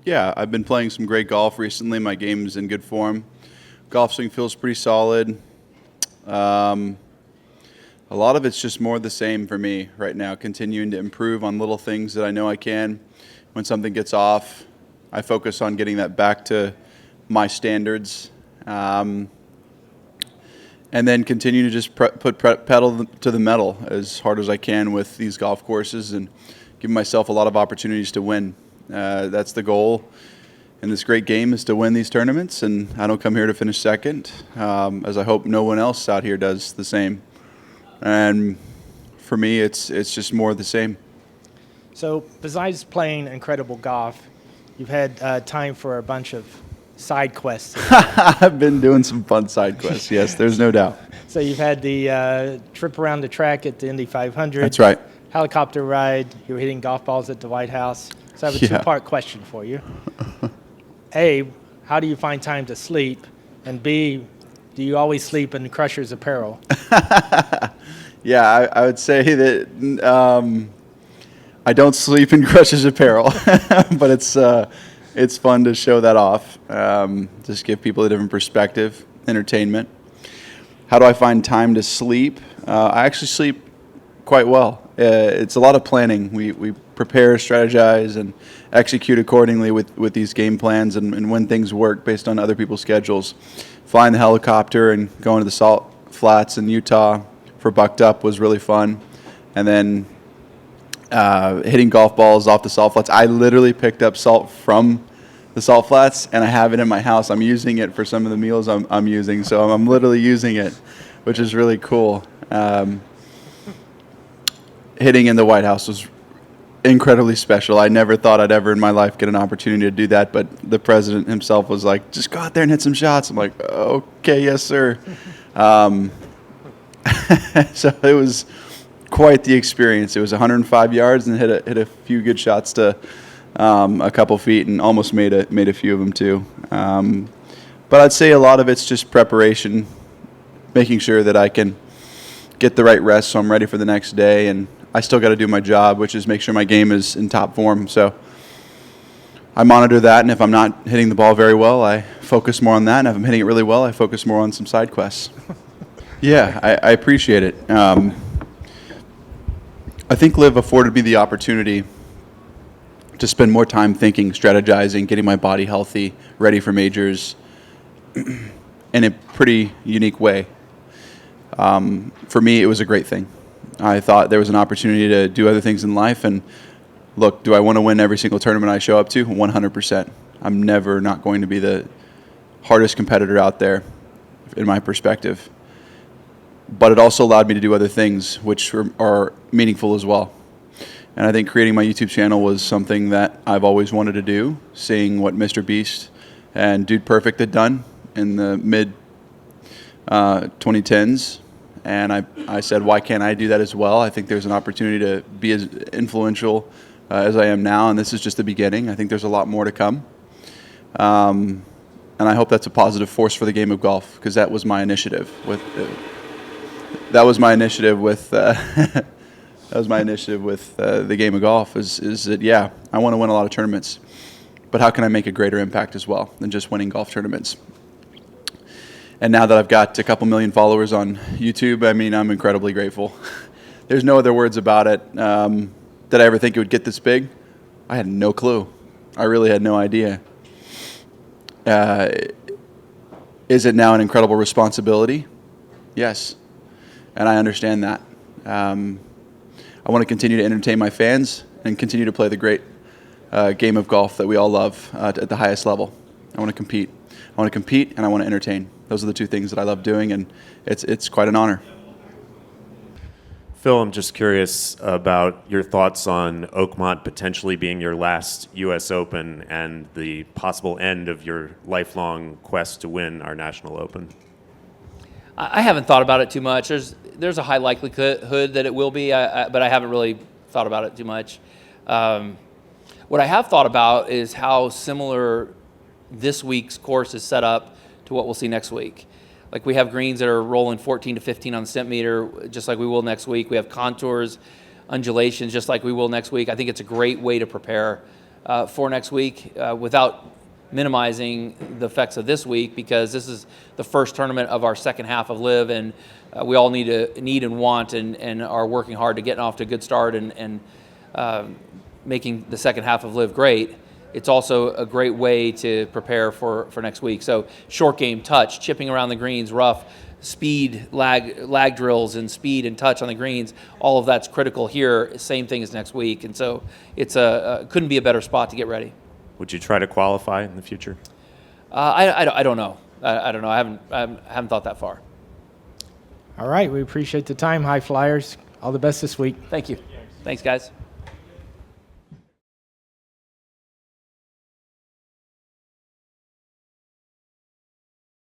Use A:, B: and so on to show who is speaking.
A: Yeah, I've been playing some great golf recently. My game's in good form. Golf swing feels pretty solid. Um, a lot of it's just more the same for me right now, continuing to improve on little things that I know I can. When something gets off, I focus on getting that back to my standards. And then continue to just put pedal to the metal as hard as I can with these golf courses and give myself a lot of opportunities to win. That's the goal in this great game, is to win these tournaments, and I don't come here to finish second, as I hope no one else out here does the same. And for me, it's just more of the same.
B: So besides playing incredible golf, you've had time for a bunch of side quests.
A: I've been doing some fun side quests, yes, there's no doubt.
B: So you've had the trip around the track at the Indy 500.
A: That's right.
B: Helicopter ride. You were hitting golf balls at the White House. So I have a two-part question for you. A, how do you find time to sleep? And B, do you always sleep in Crusher's apparel?
A: Yeah, I would say that I don't sleep in Crusher's apparel, but it's fun to show that off, just give people a different perspective, entertainment. How do I find time to sleep? I actually sleep quite well. It's a lot of planning. We prepare, strategize, and execute accordingly with these game plans and when things work based on other people's schedules. Flying the helicopter and going to the Salt Flats in Utah for Bucked Up was really fun. And then hitting golf balls off the Salt Flats. I literally picked up salt from the Salt Flats, and I have it in my house. I'm using it for some of the meals I'm using, so I'm literally using it, which is really cool. Hitting in the White House was incredibly special. I never thought I'd ever in my life get an opportunity to do that, but the president himself was like, just go out there and hit some shots. I'm like, okay, yes, sir. So it was quite the experience. It was 105 yards and hit a few good shots to a couple feet, and almost made a few of them too. But I'd say a lot of it's just preparation, making sure that I can get the right rest so I'm ready for the next day, and I still got to do my job, which is make sure my game is in top form. So I monitor that, and if I'm not hitting the ball very well, I focus more on that, and if I'm hitting it really well, I focus more on some side quests. Yeah, I appreciate it. I think LIV afforded me the opportunity to spend more time thinking, strategizing, getting my body healthy, ready for majors in a pretty unique way. For me, it was a great thing. I thought there was an opportunity to do other things in life, and look, do I want to win every single tournament I show up to? 100%. I'm never not going to be the hardest competitor out there, in my perspective. But it also allowed me to do other things which are meaningful as well. And I think creating my YouTube channel was something that I've always wanted to do, seeing what Mr. Beast and Dude Perfect had done in the mid 2010s. And I said, why can't I do that as well? I think there's an opportunity to be as influential as I am now, and this is just the beginning. I think there's a lot more to come. And I hope that's a positive force for the game of golf, because that was my initiative with the game of golf is that, yeah, I want to win a lot of tournaments, but how can I make a greater impact as well than just winning golf tournaments? And now that I've got a couple million followers on YouTube, I mean, I'm incredibly grateful. There's no other words about it. Did I ever think it would get this big? I had no clue. I really had no idea. Is it now an incredible responsibility? Yes. And I understand that. I want to continue to entertain my fans and continue to play the great game of golf that we all love at the highest level. I want to compete. I want to compete, and I want to entertain. Those are the two things that I love doing, and it's quite an honor.
C: Phil, I'm just curious about your thoughts on Oakmont potentially being your last U.S. Open and the possible end of your lifelong quest to win our National Open.
D: I haven't thought about it too much. There's a high likelihood that it will be, but I haven't really thought about it too much. What I have thought about is how similar this week's course is set up to what we'll see next week. Like, we have greens that are rolling 14 to 15 on the centimeter, just like we will next week. We have contours, undulations, just like we will next week. I think it's a great way to prepare for next week without minimizing the effects of this week, because this is the first tournament of our second half of LIV, and we all need and want and are working hard to get off to a good start and making the second half of LIV great. It's also a great way to prepare for next week. So short game, touch, chipping around the greens, rough, speed, lag drills, and speed and touch on the greens. All of that's critical here. Same thing as next week. And so it's couldn't be a better spot to get ready.
C: Would you try to qualify in the future?
D: I don't know. I don't know. I haven't thought that far.
B: All right. We appreciate the time, High Flyers. All the best this week.
D: Thank you. Thanks, guys.